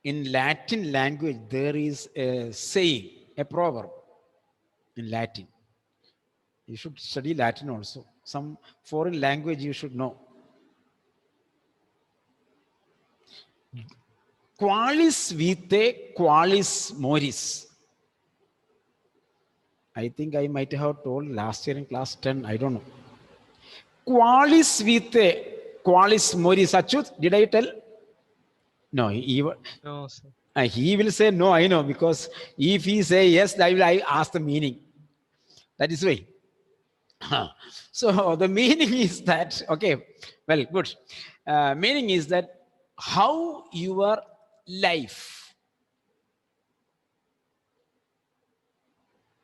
In Latin language, there is a saying, a proverb in Latin. You should study Latin also. Some foreign language you should know. Qualis vitae, qualis moris. I think I might have told last year in class 10. I don't know. Qualis vitae, qualis moris. Achut, did I tell? No, No, sir. he will say no, I know, because if he say yes, I ask the meaning. That is why. So the meaning is that, okay, well, good. Meaning is that how your life,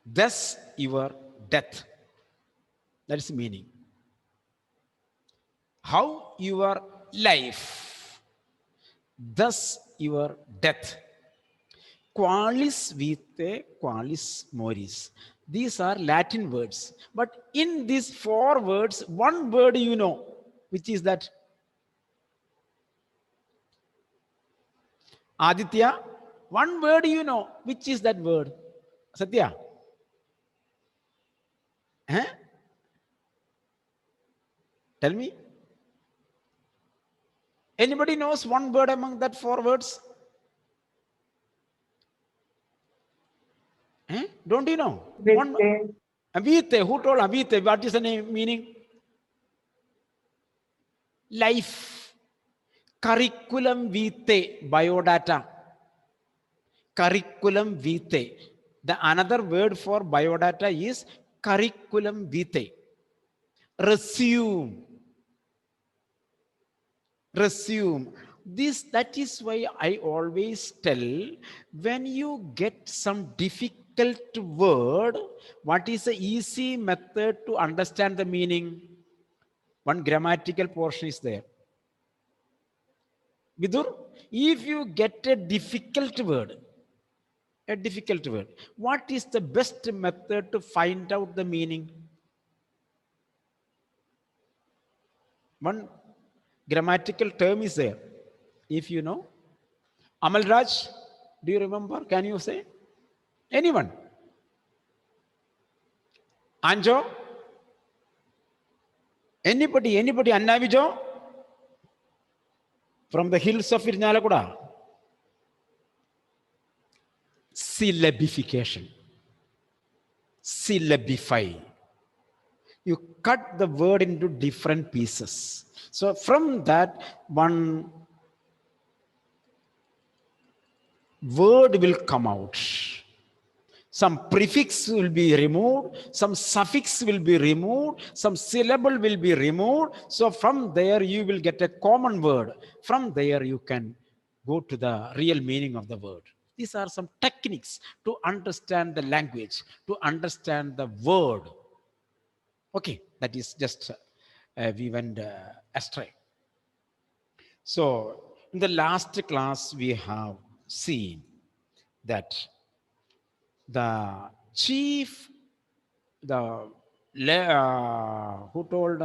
thus your death. That is the meaning. How your life, thus your death. Qualis vitae, qualis moris. These are Latin words. But in these 4 words, one word you know, which is that Aditya. One word you know, which is that word? Satya? Huh? Tell me. Anybody knows one word among that 4 words? Eh? Don't you know? One. Vitae. Avite. Who told Avite? What is the name, meaning? Life. Curriculum vitae. Biodata. Curriculum vitae. The another word for biodata is curriculum vitae. Resume. Resume. That is why I always tell, when you get some difficult word, what is the easy method to understand the meaning? One grammatical portion is there. Vidur, if you get a difficult word, what is the best method to find out the meaning? One grammatical term is there. If you know, Amal Raj, do you remember? Can you say? Anyone? Anjo? Anybody? Annavijo? From the hills of Irnalakuda? Syllabification. Syllabify. You cut the word into different pieces. So from that, one word will come out. Some prefix will be removed, some suffix will be removed, some syllable will be removed. So from there you will get a common word. From there you can go to the real meaning of the word. These are some techniques to understand the language, to understand the word. Okay, that is just we went astray. So in the last class we have seen that the chief, who told?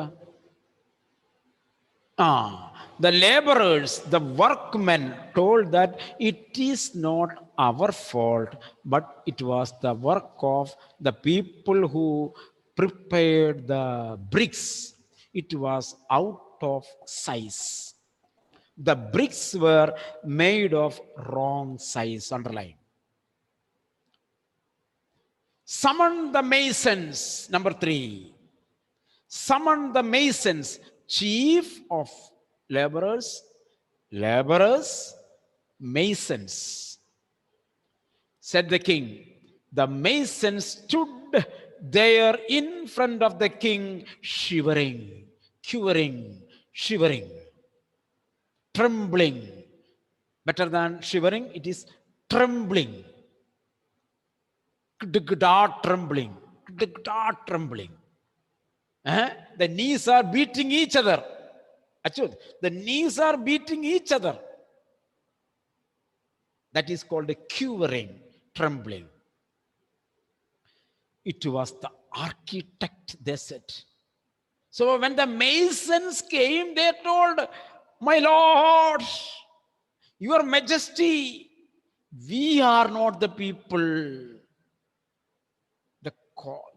The laborers, the workmen told that it is not our fault, but it was the work of the people who prepared the bricks. It was out of size. The bricks were made of wrong size. Underline. Summon the masons. Number 3. Summon the masons. Chief of laborers, masons. Said the king. The masons stood there in front of the king, shivering, quivering, shivering, trembling. Better than shivering, it is trembling. Trembling. Trembling. The knees are beating each other. Achut, the knees are beating each other. That is called a quivering, trembling. It was the architect, they said. So when the masons came, they told, my lord, Your Majesty, we are not the people.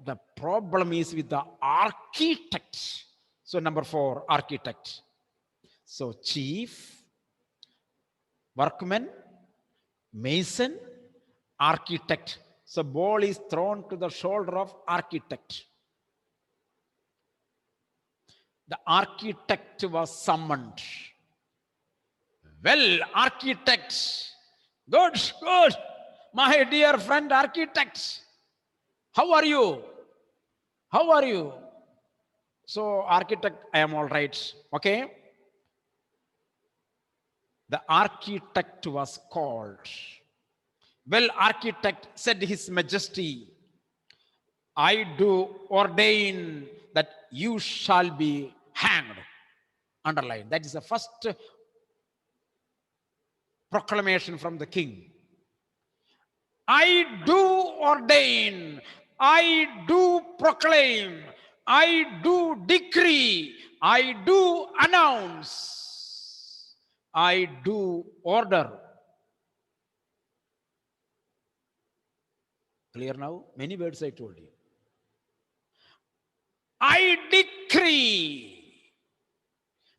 The problem is with the architect. So number 4, architect. So chief, workman, mason, architect. So ball is thrown to the shoulder of architect. The architect was summoned. Well, architect, good, good. My dear friend architect, how are you? How are you? So architect, I am all right. Okay. The architect was called. Well, architect, said His Majesty, I do ordain that you shall be hanged. Underline. That is the first proclamation from the king. I do ordain, I do proclaim, I do decree, I do announce, I do order. Clear now? Many words I told you. I decree,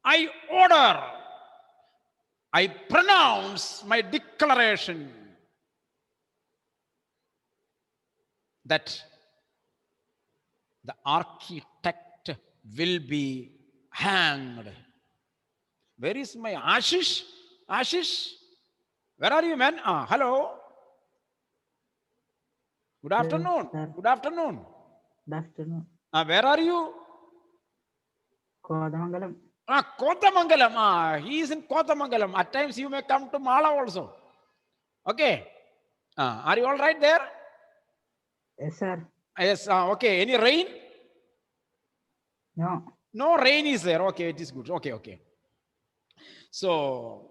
I order, I pronounce my declaration that the architect will be hanged. Where is my Ashish? Ashish? Where are you, man? Hello. Good afternoon. Sir. Good afternoon. Good afternoon. Where are you? Kodamangalam. Kotamangalam. He is in Kotamangalam. At times you may come to Mala also. Okay. Are you all right there? Yes, sir. Yes. Okay. Any rain? No. No rain is there. Okay. It is good. Okay. Okay. So,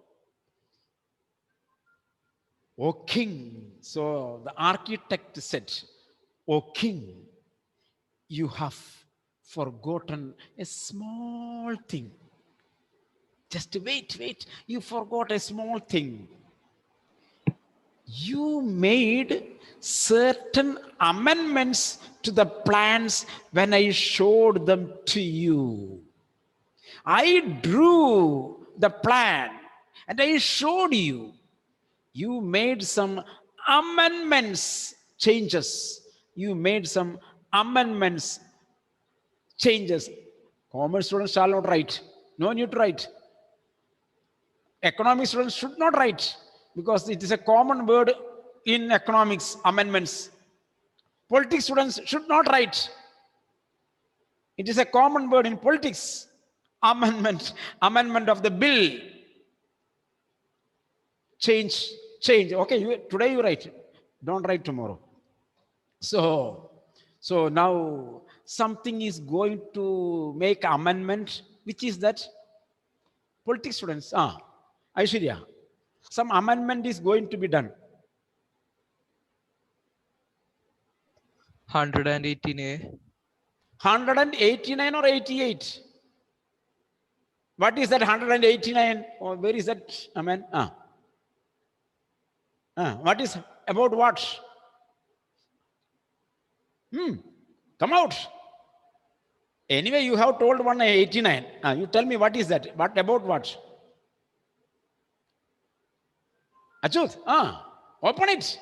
O king. So the architect said, O king, you have forgotten a small thing. Just wait. You forgot a small thing. You made certain amendments to the plans when I showed them to you. I drew the plan and I showed you. You made some amendments, changes. You made some amendments, changes. Commerce students shall not write. No need to write. Economic students should not write because it is a common word in economics, amendments. Politics students should not write. It is a common word in politics. Amendment of the bill. Change. Okay, today you write. Don't write tomorrow. So now something is going to make amendment. Which is that? Politics students. Aishwarya. Some amendment is going to be done. 118A. 189 or 88? What is that 189? Or where is that? Amen. What is about what? Come out. Anyway, you have told 189. You tell me what is that? What about what? Achut, open it.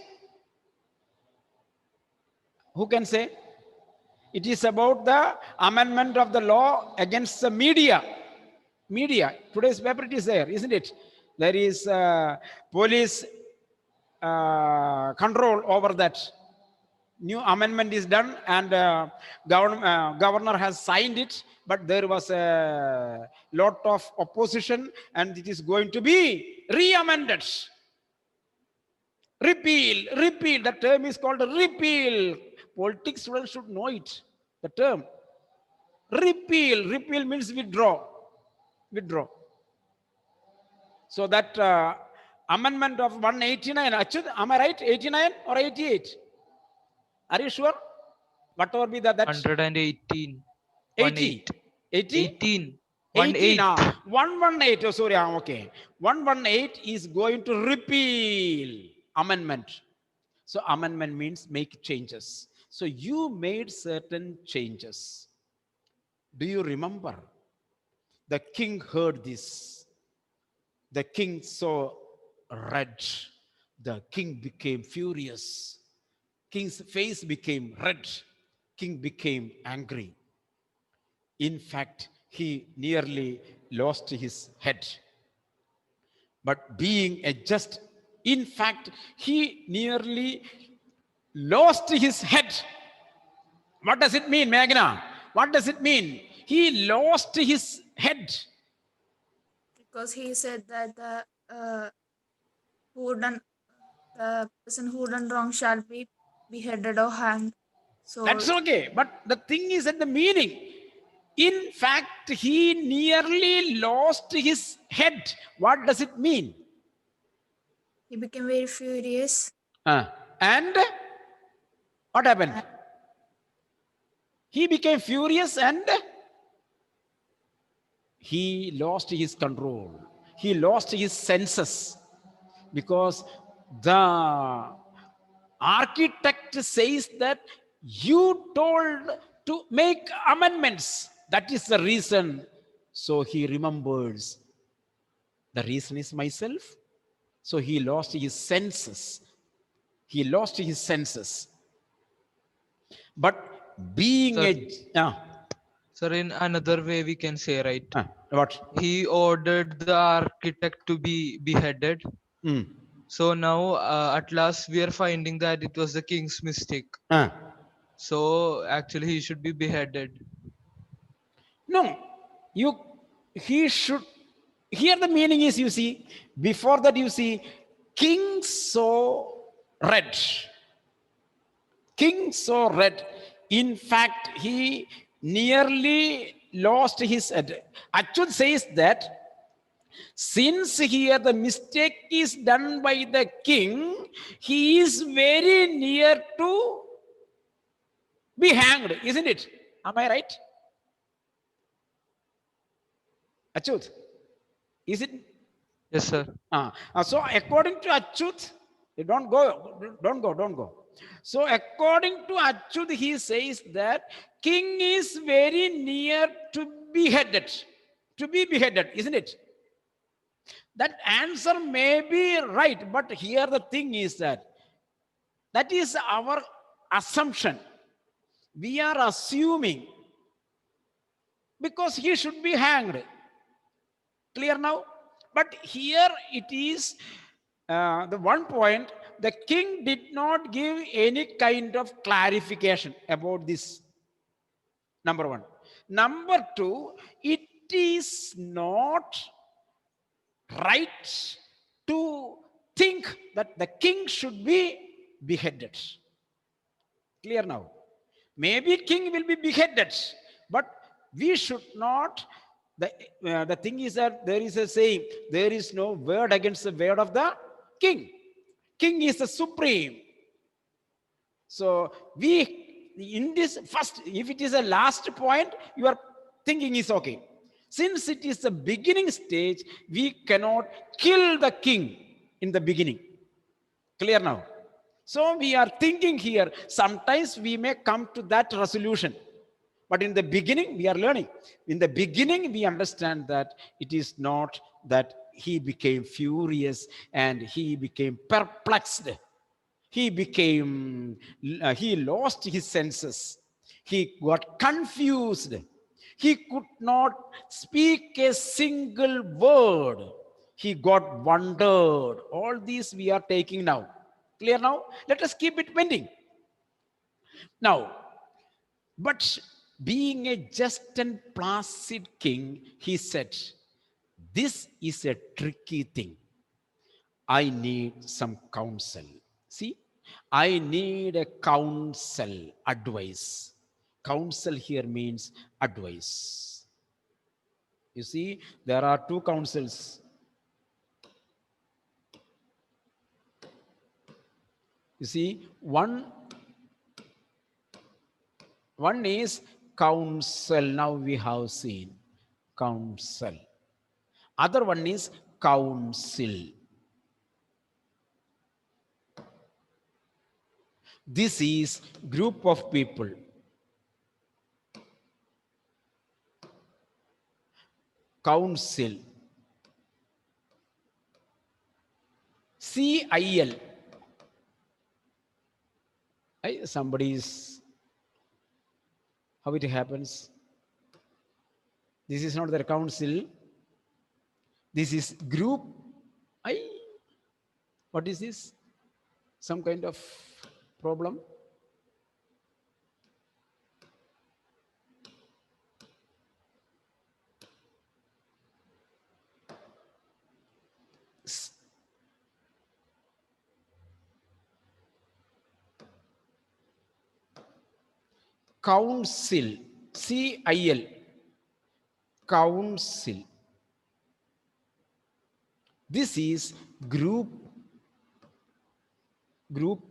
Who can say? It is about the amendment of the law against the media. Today's paper it is there, isn't it? There is police control over that. New amendment is done and governor has signed it, but there was a lot of opposition and it is going to be re-amended. Repeal. The term is called repeal. Politics students should know it. The term. Repeal means withdraw. So that amendment of 189, Achut, am I right? 89 or 88? Are you sure? Whatever be that? 118. 80. 80? 18. 18, 1/8. 118. Oh, sorry, okay. 118 is going to repeal amendment. So amendment means make changes. So you made certain changes. Do you remember? The king heard this. The king saw red. The king became furious. King's face became red. King became angry. In fact, he nearly lost his head. But being a just, in fact, he nearly lost his head. What does it mean, Meghna? What does it mean? He lost his head. Because he said that who done the person who done wrong shall be beheaded or hanged. So That's okay. But the thing is that the meaning. In fact, he nearly lost his head. What does it mean? he became very furious. And what happened? He became furious and he lost his control. He lost his senses because the architect says that you told to make amendments. That is the reason. So he remembers the reason is myself. So he lost his senses. He lost his senses. But being Sir, a in another way we can say, right? what? He ordered the architect to be beheaded. Mm. So now, at last, we are finding that it was the king's mistake. Uh. So actually, he should be beheaded. No, you. He should. Here the meaning is, you see, before that you see, king saw red. King saw red. In fact, he nearly lost his head. Achud says that since here the mistake is done by the king, he is very near to be hanged, isn't it? Am I right? Achut, is it? Yes, sir. So according to Achut, don't go. So according to Achut, he says that king is very near to be beheaded, isn't it? That answer may be right, but here the thing is that is our assumption. We are assuming because he should be hanged. Clear now? But here it is the one point, the king did not give any kind of clarification about this. Number one. Number two, it is not right to think that the king should be beheaded. Clear now? Maybe king will be beheaded, but we should not. The thing is that there is a saying, there is no word against the word of the king. King is the supreme. So we, in this first, if it is a last point, your thinking is okay. Since it is the beginning stage, we cannot kill the king in the beginning. Clear now? So we are thinking here, sometimes we may come to that resolution. But in the beginning, we are learning. In the beginning, we understand that it is not that he became furious and he became perplexed. He lost his senses. He got confused. He could not speak a single word. He got wondered. All these we are taking now. Clear now? Let us keep it pending. Now, but being a just and placid king, he said, this is a tricky thing. I need some counsel. See, I need a counsel, advice. Counsel here means advice. You see, there are two counsels. You see, one is counsel. Now we have seen. counsel. Other one is council. This is group of people. Council. CIL. Somebody is, how it happens? This is not their council. This is group. What is this? Some kind of problem? Council. CIL. Council. This is group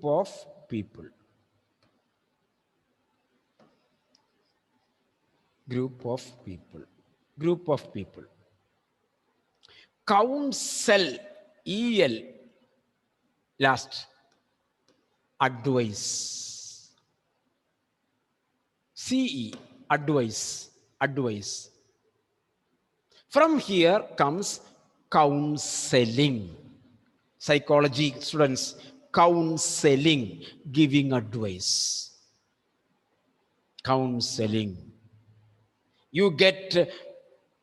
of people. Group of people. Group of people. Counsel. EL. Last. Advice. CE. Advice. Advice. From here comes counseling. Psychology students, counseling, giving advice. Counseling. You get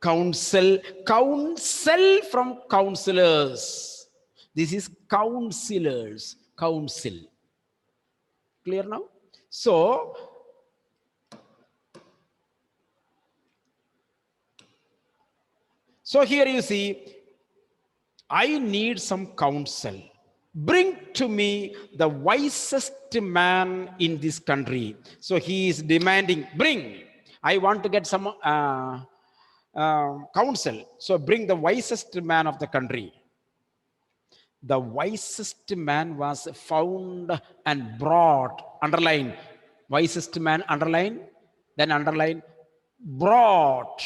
counsel from counselors. This is counselors. Counsel. Clear now? So, here you see, I need some counsel. Bring to me the wisest man in this country. So he is demanding, bring. I want to get some counsel. So bring the wisest man of the country. The wisest man was found and brought. Underline. Wisest man, underline. Then underline. Brought.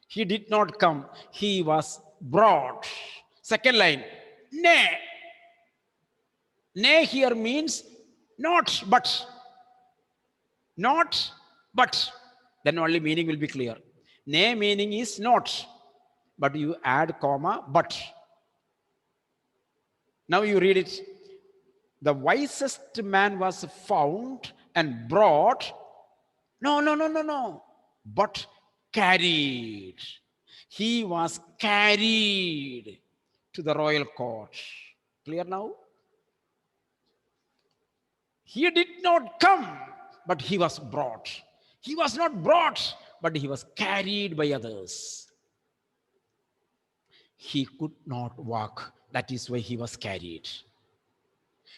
He did not come. He was brought. Second line. Nay. Nay here means not, but. Not, but. Then only meaning will be clear. Nay meaning is not. But you add comma, but. Now you read it. The wisest man was found and brought. No. But carried. He was carried to the royal court. Clear now? He did not come, but he was brought. He was not brought, but he was carried by others. He could not walk. That is why he was carried.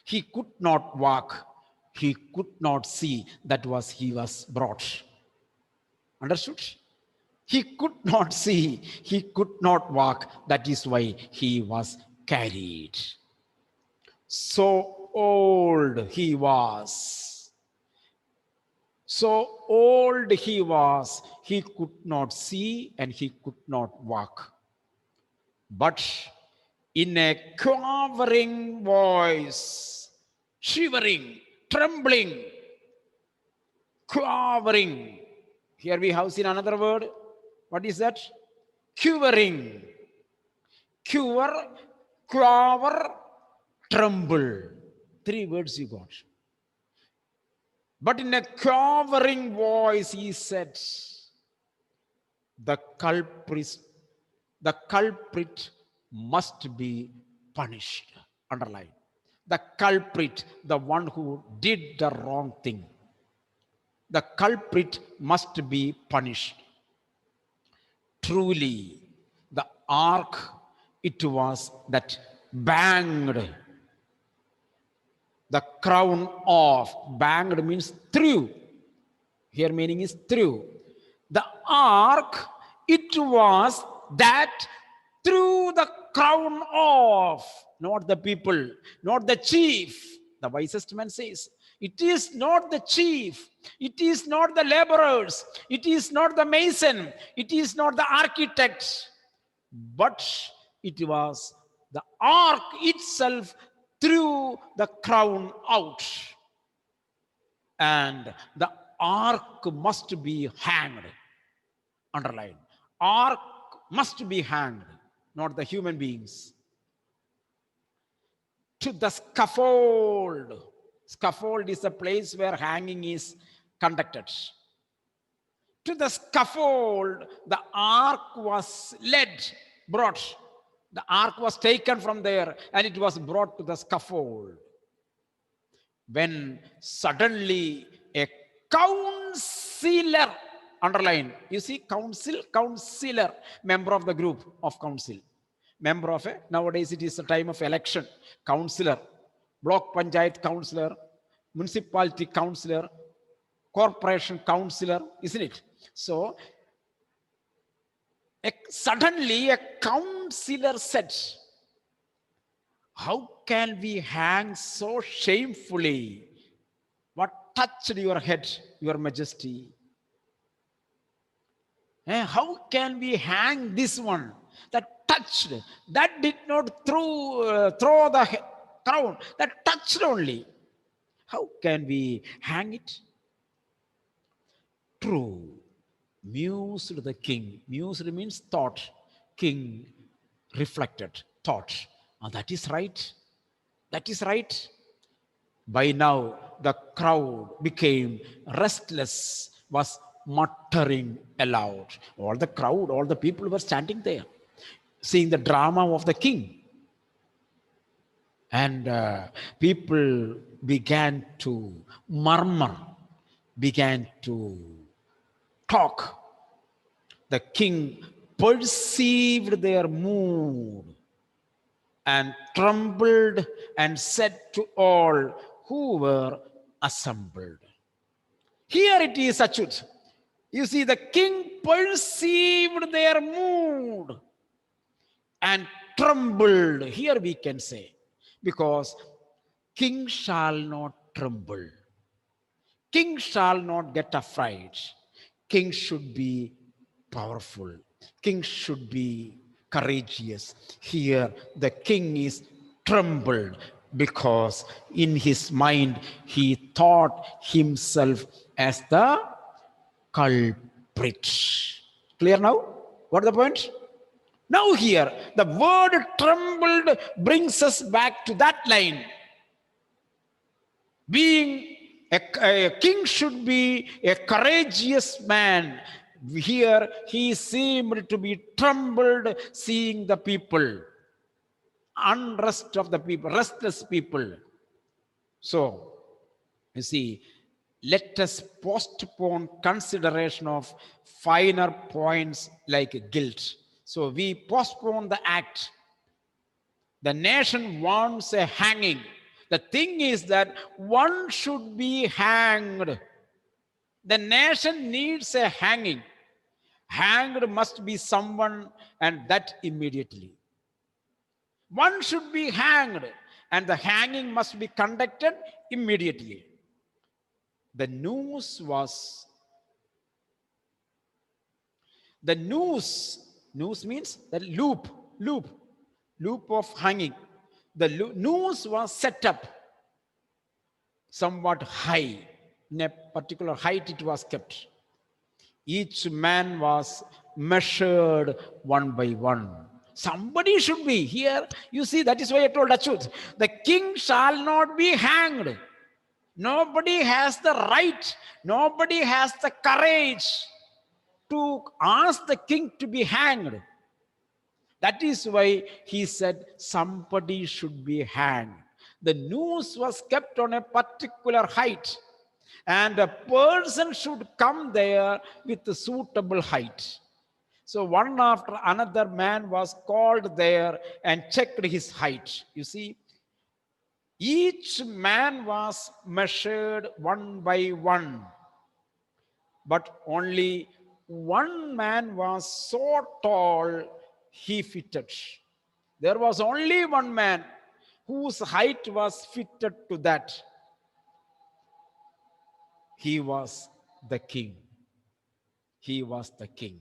He could not walk. He could not see. That was he was brought. Understood? He could not see. He could not walk. That is why he was carried. So old he was. So old he was. He could not see and he could not walk. But in a quavering voice, shivering, trembling, quavering. Here we have seen another word. What is that? Quivering. Quiver, quaver, tremble. 3 words you got. But in a quavering voice he said, the culprit must be punished. Underline. The culprit, the one who did the wrong thing. The culprit must be punished. Truly, the ark, it was that banged the crown off. Banged means threw. Here meaning is threw. The ark, it was that threw the crown off. Not the people, not the chief. The wisest man says, It is not the chief. It is not the laborers. It is not the mason. It is not the architect. But it was the ark itself threw the crown out. And the ark must be hanged. Underline. Ark must be hanged, not the human beings. To the scaffold. Scaffold is a place where hanging is conducted. To the scaffold, the ark was led, brought. The ark was taken from there and it was brought to the scaffold. When suddenly a counselor, underline, you see counselor, member of the group of council. Member of a, nowadays it is a time of election, counselor, block panchayat counselor, municipality counselor, corporation counselor, isn't it? So suddenly a counselor said, how can we hang so shamefully? What touched your head, your majesty? How can we hang this one that touched, that did not throw the crown, that touched only? How can we hang it? True, mused the king. Mused means thought. King reflected, thought. Oh, that is right. That is right. By now, the crowd became restless, was muttering aloud. All the crowd, all the people were standing there, seeing the drama of the king. And people began to murmur, began to talk. The king perceived their mood and trembled and said to all who were assembled. Here it is, Achyut. You see, the king perceived their mood and trembled. Here we can say, because king shall not tremble. King shall not get afraid. King should be powerful. King should be courageous. Here the king is trembled because in his mind he thought himself as the culprit. Clear now? What is the point? Now here the word trembled brings us back to that line. Being a king should be a courageous man. Here he seemed to be trembled seeing the people, unrest of the people, restless people. So, you see, let us postpone consideration of finer points like guilt. So we postpone the act. The nation wants a hanging. The thing is that one should be hanged. The nation needs a hanging. Hanged must be someone, and that immediately. One should be hanged, and the hanging must be conducted immediately. The noose means the loop of hanging. The noose was set up somewhat high. In a particular height it was kept. Each man was measured one by one. Somebody should be here. You see, that is why I told Achyut, the king shall not be hanged. Nobody has the right, nobody has the courage to ask the king to be hanged. That is why he said somebody should be hanged. The noose was kept on a particular height, and a person should come there with a suitable height. So one after another man was called there and checked his height. You see, each man was measured one by one, but only one man was so tall he fitted. There was only one man whose height was fitted to that. He was the king. He was the king.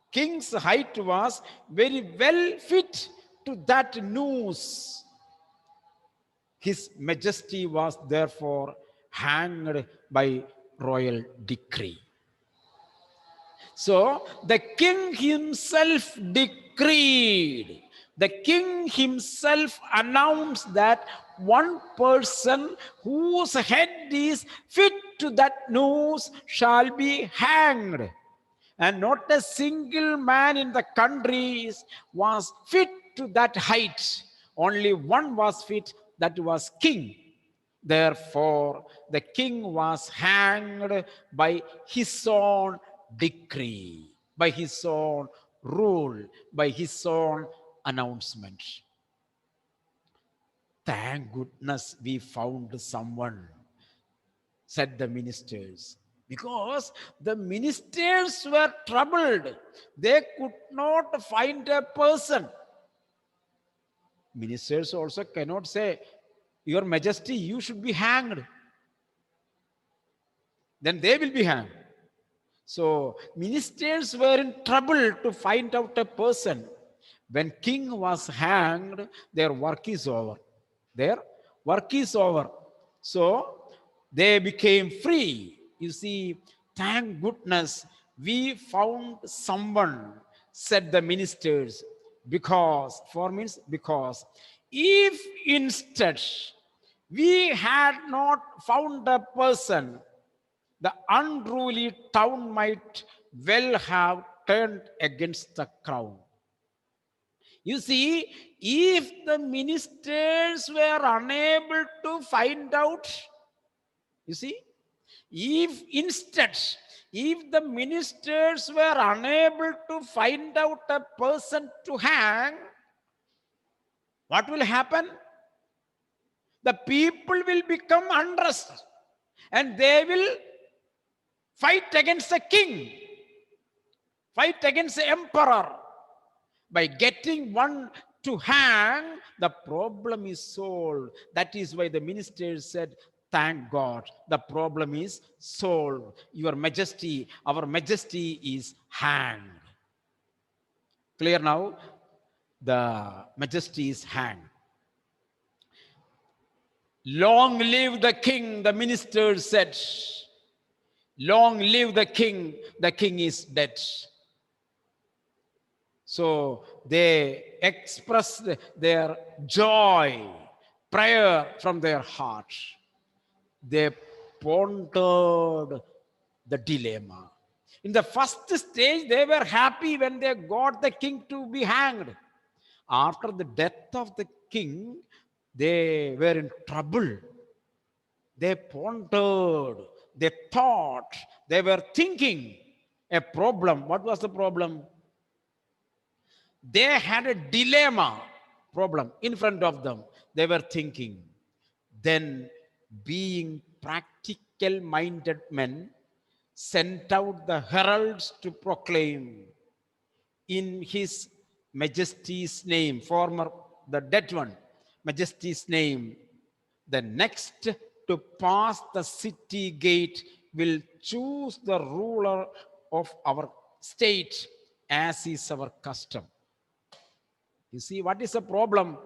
King's height was very well fit to that news. His majesty was therefore hanged by royal decree. So the king himself decreed, the king himself announced that one person whose head is fit to that noose shall be hanged. And not a single man in the countries was fit to that height. Only one was fit, that was king. Therefore, the king was hanged by his own decree, by his own rule, by his own announcement. Thank goodness we found someone, said the ministers, because the ministers were troubled. They could not find a person. Ministers also cannot say, Your Majesty, you should be hanged. Then they will be hanged. So ministers were in trouble to find out a person. When king was hanged, their work is over. Their work is over. So they became free. You see, thank goodness we found someone, said the ministers. Because, for means because, if instead we had not found a person, the unruly town might well have turned against the crown. You see, if the ministers were unable to find out, you see, if instead, if the ministers were unable to find out a person to hang, what will happen? The people will become unrest and they will fight against the king, fight against the emperor. By getting one to hang, the problem is solved. That is why the ministers said, thank God, the problem is solved. Your Majesty, our Majesty is hanged. Clear now? The Majesty is hanged. Long live the king, the ministers said. Long live the king is dead. So they expressed their joy, prayer from their heart. They pondered the dilemma. In the first stage, they were happy when they got the king to be hanged. After the death of the king, they were in trouble. They pondered, they thought, they were thinking a problem. What was the problem? They had a dilemma problem in front of them. They were thinking. Then, being practical minded men, sent out the heralds to proclaim in his Majesty's name, former the dead one, Majesty's name, the next to pass the city gate will choose the ruler of our state, as is our custom. You see, what is the problem?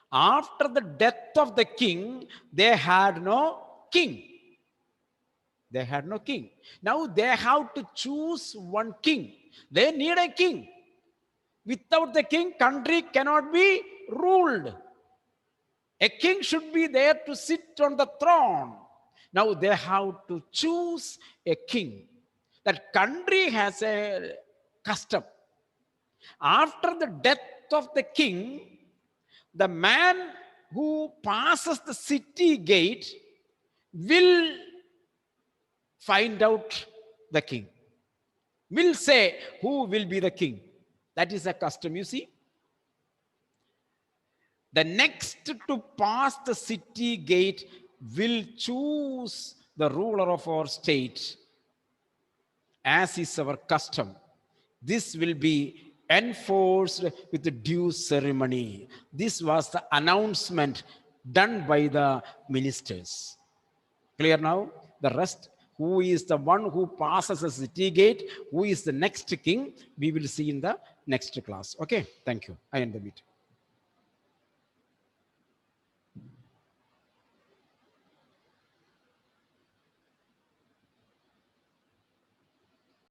After the death of the king, they had no king. They had no king. Now they have to choose one king. They need a king. Without the king, country cannot be ruled. A king should be there to sit on the throne. Now they have to choose a king. That country has a custom. After the death of the king, the man who passes the city gate will find out the king, will say who will be the king. That is a custom, you see. The next to pass the city gate will choose the ruler of our state, as is our custom. This will be enforced with the due ceremony. This was the announcement done by the ministers. Clear now? The rest Who is the one who passes the city gate? Who is the next king? We will see in the next class. Okay, thank you. I end the meeting.